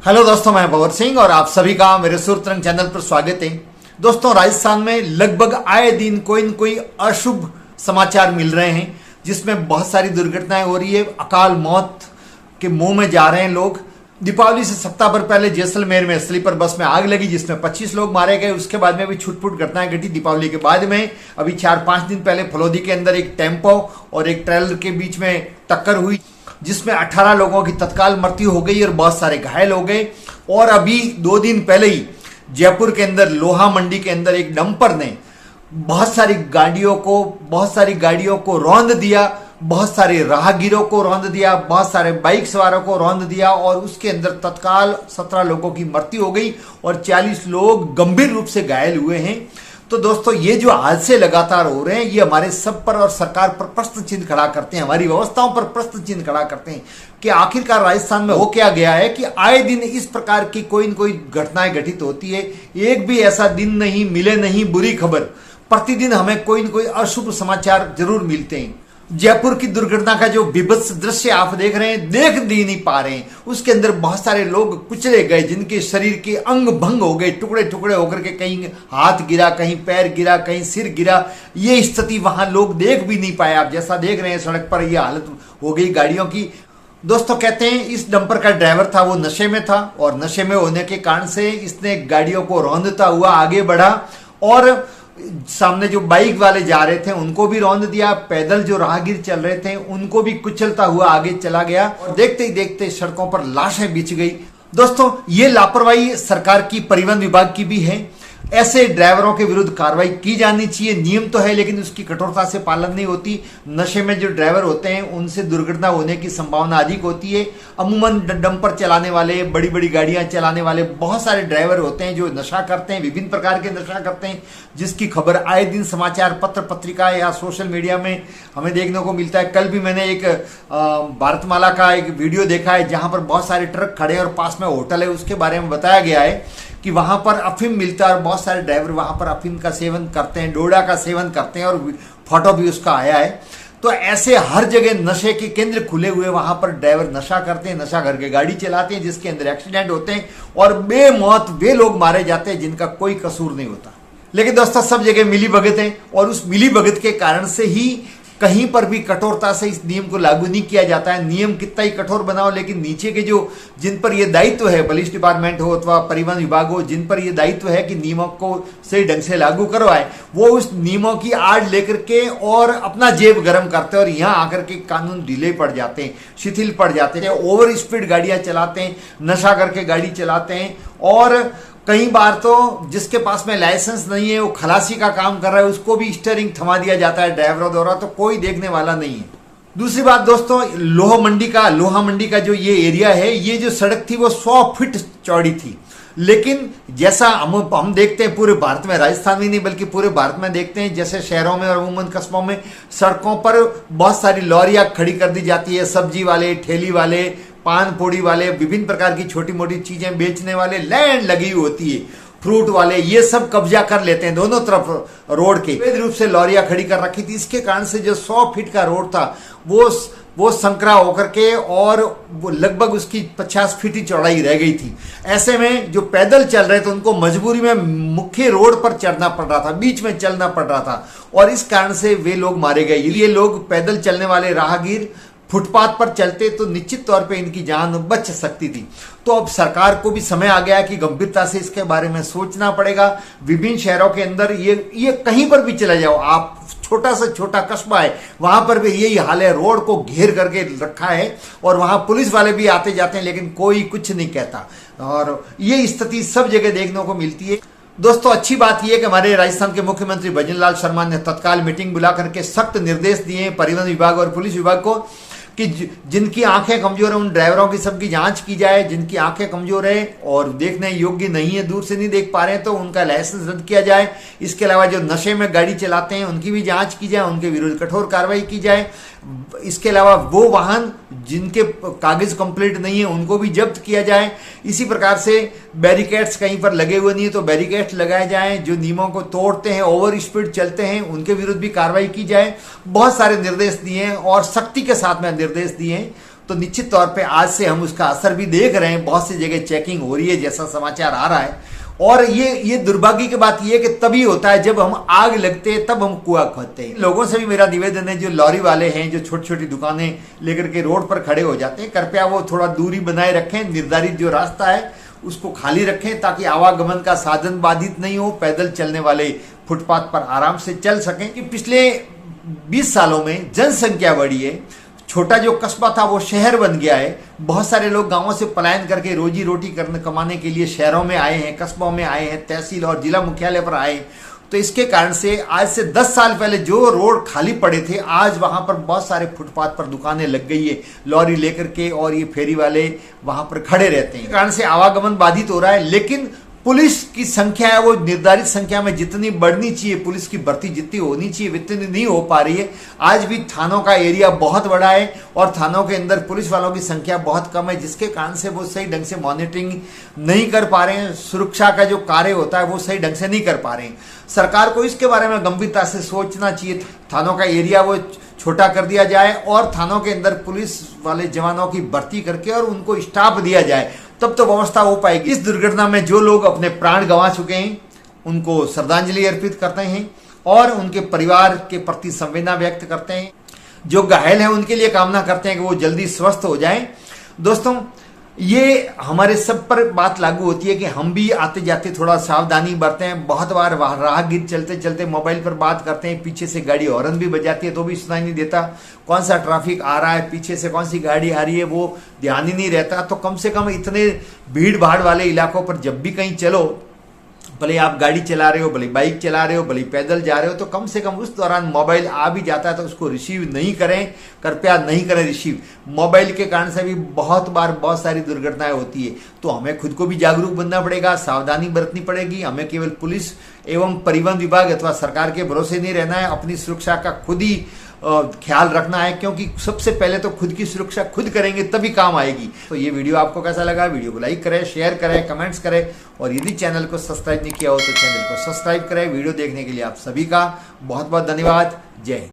Hello दोस्तों, मैं भवर सिंह और आप सभी का मेरे सुर तरंग चैनल पर स्वागत है। दोस्तों, राजस्थान में लगभग आए दिन कोई न कोई अशुभ समाचार मिल रहे हैं, जिसमें बहुत सारी दुर्घटनाएं हो रही है। अकाल मौत के मुंह में जा रहे हैं लोग। दीपावली से सप्ताह भर पहले जैसलमेर में स्लीपर बस में आग लगी, जिसमें 25 लोग मारे गए। उसके बाद में भी छुटपुट घटनाएं घटी। दीपावली के बाद में अभी 4-5 दिन पहले फलौदी के अंदर एक टेम्पो और एक ट्रेलर के बीच में टक्कर हुई, जिसमें 18 लोगों की तत्काल मृत्यु हो गई और बहुत सारे घायल हो गए। और अभी 2 दिन पहले ही जयपुर के अंदर लोहा मंडी के अंदर एक डंपर ने बहुत सारी गाड़ियों को रौंद दिया, बहुत सारे राहगीरों को रौंद दिया, बहुत सारे बाइक सवारों को रौंद दिया और उसके अंदर तत्काल 17 लोगों की मृत्यु हो गई और 40 लोग गंभीर रूप से घायल हुए हैं। तो दोस्तों, ये जो हादसे लगातार हो रहे हैं, ये हमारे सब पर और सरकार पर प्रश्न चिन्ह खड़ा करते हैं, हमारी व्यवस्थाओं पर प्रश्न चिन्ह खड़ा करते हैं कि आखिरकार राजस्थान में हो क्या गया है कि आए दिन इस प्रकार की कोई न कोई घटनाएं घटित होती है। एक भी ऐसा दिन नहीं मिले नहीं बुरी खबर, प्रतिदिन हमें कोई न कोई अशुभ समाचार जरूर मिलते हैं। जयपुर की दुर्घटना का जो विभत्स दृश्य आप देख रहे हैं, देख नहीं पा रहे हैं। उसके अंदर बहुत सारे लोग कुचले गए, जिनके शरीर के अंग भंग हो गए, टुकड़े टुकड़े होकर के कहीं हाथ गिरा, कहीं पैर गिरा, कहीं सिर गिरा। ये स्थिति वहां लोग देख भी नहीं पाए। आप जैसा देख रहे हैं सड़क पर यह हालत हो गई गाड़ियों की। दोस्तों, कहते हैं इस डंपर का ड्राइवर था, वो नशे में था और नशे में होने के कारण से इसने गाड़ियों को रौंदता हुआ आगे बढ़ा और सामने जो बाइक वाले जा रहे थे उनको भी रौंद दिया। पैदल जो राहगीर चल रहे थे उनको भी कुचलता हुआ आगे चला गया और देखते ही देखते सड़कों पर लाशें बिछ गई। दोस्तों, ये लापरवाही सरकार की, परिवहन विभाग की भी है। ऐसे ड्राइवरों के विरुद्ध कार्रवाई की जानी चाहिए। नियम तो है लेकिन उसकी कठोरता से पालन नहीं होती। नशे में जो ड्राइवर होते हैं उनसे दुर्घटना होने की संभावना अधिक होती है। अमूमन डंपर चलाने वाले, बड़ी बड़ी गाड़ियां चलाने वाले बहुत सारे ड्राइवर होते हैं जो नशा करते हैं, विभिन्न प्रकार के नशा करते हैं, जिसकी खबर आए दिन समाचार पत्र पत्रिका या सोशल मीडिया में हमें देखने को मिलता है। कल भी मैंने एक भारतमाला का एक वीडियो देखा है, जहां पर बहुत सारे ट्रक खड़े और पास में होटल है। उसके बारे में बताया गया है कि वहां पर अफीम मिलता है और बहुत सारे ड्राइवर वहां पर अफीम का सेवन करते हैं, डोडा का सेवन करते हैं और फोटो भी उसका आया है। तो ऐसे हर जगह नशे के केंद्र खुले हुए, वहां पर ड्राइवर नशा करते हैं, नशा करके गाड़ी चलाते हैं, जिसके अंदर एक्सीडेंट होते हैं और बेमौत वे लोग मारे जाते हैं जिनका कोई कसूर नहीं होता। लेकिन दोस्तों, सब जगह मिली भगत है और उस मिली भगत के कारण से ही कहीं पर भी कठोरता से इस नियम को लागू नहीं किया जाता है। नियम कितना ही कठोर बनाओ, लेकिन नीचे के जो जिन पर यह दायित्व है, पुलिस डिपार्टमेंट हो अथवा परिवहन विभाग हो, जिन पर यह दायित्व है कि नियमों को सही ढंग से लागू करवाए, वो उस नियमों की आड़ लेकर के और अपना जेब गर्म करते हैं और यहाँ आकर के कानून ढीले पड़ जाते हैं, शिथिल पड़ जाते हैं, ओवर स्पीड गाड़ियां चलाते हैं, नशा करके गाड़ी चलाते हैं। और कई बार तो जिसके पास में लाइसेंस नहीं है, वो खलासी का काम कर रहा है, उसको भी स्टीयरिंग थमा दिया जाता है ड्राइवरों द्वारा, तो कोई देखने वाला नहीं है। दूसरी बात दोस्तों, लोहा मंडी का जो ये एरिया है, ये जो सड़क थी वो 100 फीट चौड़ी थी। लेकिन जैसा हम देखते हैं पूरे भारत में, राजस्थान में नहीं बल्कि पूरे भारत में देखते हैं, जैसे शहरों में और अमूमन कस्बों में सड़कों पर बहुत सारी लॉरियां खड़ी कर दी जाती है। सब्जी वाले, ठेली वाले, पान पोड़ी वाले, विभिन्न प्रकार की छोटी मोटी चीजें बेचने वाले, लैंड लगी हुई होती है, फ्रूट वाले, ये सब कब्जा कर लेते हैं दोनों तरफ रोड के। अवैध रूप से लॉरियां खड़ी कर रखी थी। इसके कारण से जो 100 फीट का रोड था वो संकरा होकर के और वो लगभग उसकी 50 फीट ही चौड़ाई रह गई थी। ऐसे में जो पैदल चल रहे थे उनको मजबूरी में मुख्य रोड पर चढ़ना पड़ रहा था, बीच में चलना पड़ रहा था और इस कारण से वे लोग मारे गए। ये लोग पैदल चलने वाले राहगीर फुटपाथ पर चलते तो निश्चित तौर पे इनकी जान बच सकती थी। तो अब सरकार को भी समय आ गया कि गंभीरता से इसके बारे में सोचना पड़ेगा। विभिन्न शहरों के अंदर ये कहीं पर भी चले जाओ आप, छोटा से छोटा कस्बा है, वहां पर भी यही हाल है। रोड को घेर करके रखा है और वहां पुलिस वाले भी आते जाते हैं, लेकिन कोई कुछ नहीं कहता और ये स्थिति सब जगह देखने को मिलती है। दोस्तों, अच्छी बात यह है कि हमारे राजस्थान के मुख्यमंत्री भजनलाल शर्मा ने तत्काल मीटिंग बुला करके सख्त निर्देश दिए परिवहन विभाग और पुलिस विभाग को कि जिनकी आंखें कमजोर है उन ड्राइवरों की सबकी जांच की जाए। जिनकी आंखें कमजोर है और देखने योग्य नहीं है, दूर से नहीं देख पा रहे हैं, तो उनका लाइसेंस रद्द किया जाए। इसके अलावा जो नशे में गाड़ी चलाते हैं उनकी भी जांच की जाए, उनके विरुद्ध कठोर कार्रवाई की जाए। इसके अलावा वो वाहन जिनके कागज कंप्लीट नहीं है उनको भी जब्त किया जाए। इसी प्रकार से बैरिकेड्स कहीं पर लगे हुए नहीं है तो बैरिकेड्स लगाए जाएं। जो नियमों को तोड़ते हैं, ओवर स्पीड चलते हैं, उनके विरुद्ध भी कार्रवाई की जाए। बहुत सारे निर्देश दिए हैं और सख्ती के साथ में निर्देश दिए हैं। तो निश्चित तौर पे आज से हम उसका असर भी देख रहे हैं। बहुत सी जगह चेकिंग हो रही है जैसा समाचार आ रहा है। और ये दुर्भाग्य की बात यह है कि तभी होता है जब हम आग लगते हैं तब हम कुआं खोदते हैं। लोगों से भी मेरा निवेदन है, जो लॉरी वाले हैं, जो छोटी छोटी दुकानें लेकर के रोड पर खड़े हो जाते हैं, कृपया वो थोड़ा दूरी बनाए रखें। निर्धारित जो रास्ता है उसको खाली रखें ताकि आवागमन का साधन बाधित नहीं हो, पैदल चलने वाले फुटपाथ पर आराम से चल सकें। कि पिछले 20 सालों में जनसंख्या बढ़ी है, छोटा जो कस्बा था वो शहर बन गया है। बहुत सारे लोग गांवों से पलायन करके रोजी रोटी कमाने के लिए शहरों में आए हैं, कस्बों में आए हैं, तहसील और जिला मुख्यालय पर आए। तो इसके कारण से आज से 10 साल पहले जो रोड खाली पड़े थे, आज वहां पर बहुत सारे फुटपाथ पर दुकानें लग गई है लॉरी लेकर के, और ये फेरी वाले वहां पर खड़े रहते हैं। इस कारण से आवागमन बाधित हो रहा है। लेकिन पुलिस की संख्या है वो निर्धारित संख्या में जितनी बढ़नी चाहिए, पुलिस की भर्ती जितनी होनी चाहिए वितनी नहीं हो पा रही है। आज भी थानों का एरिया बहुत बड़ा है और थानों के अंदर पुलिस वालों की संख्या बहुत कम है, जिसके कारण से वो सही ढंग से मॉनिटरिंग नहीं कर पा रहे हैं। सुरक्षा का जो कार्य होता है वो सही ढंग से नहीं कर पा रहे हैं। सरकार को इसके बारे में गंभीरता से सोचना चाहिए। थानों का एरिया वो छोटा कर दिया जाए और थानों के अंदर पुलिस वाले जवानों की भर्ती करके और उनको स्टाफ दिया जाए, तब तो व्यवस्था हो पाएगी। इस दुर्घटना में जो लोग अपने प्राण गंवा चुके हैं उनको श्रद्धांजलि अर्पित करते हैं और उनके परिवार के प्रति संवेदना व्यक्त करते हैं। जो घायल हैं उनके लिए कामना करते हैं कि वो जल्दी स्वस्थ हो जाएं। दोस्तों, ये हमारे सब पर बात लागू होती है कि हम भी आते जाते थोड़ा सावधानी बरतें हैं। बहुत बार राहगीर चलते चलते मोबाइल पर बात करते हैं, पीछे से गाड़ी हॉर्न भी बजाती है तो भी सुनाई नहीं देता, कौन सा ट्रैफिक आ रहा है, पीछे से कौन सी गाड़ी आ रही है वो ध्यान ही नहीं रहता। तो कम से कम इतने भीड़ भाड़ वाले इलाकों पर जब भी कहीं चलो, भले आप गाड़ी चला रहे हो, भले बाइक चला रहे हो, भले पैदल जा रहे हो, तो कम से कम उस दौरान मोबाइल आ भी जाता है तो उसको रिसीव नहीं करें, कृपया नहीं करें रिसीव। मोबाइल के कारण से भी बहुत बार बहुत सारी दुर्घटनाएं होती है। तो हमें खुद को भी जागरूक बनना पड़ेगा, सावधानी बरतनी पड़ेगी। हमें केवल पुलिस एवं परिवहन विभाग अथवा सरकार के भरोसे नहीं रहना है, अपनी सुरक्षा का खुद ही ख्याल रखना है, क्योंकि सबसे पहले तो खुद की सुरक्षा खुद करेंगे तभी काम आएगी। तो ये वीडियो आपको कैसा लगा? वीडियो को लाइक करें, शेयर करें, कमेंट्स करें और यदि चैनल को सब्सक्राइब नहीं किया हो तो चैनल को सब्सक्राइब करें। वीडियो देखने के लिए आप सभी का बहुत बहुत धन्यवाद। जय हिंद।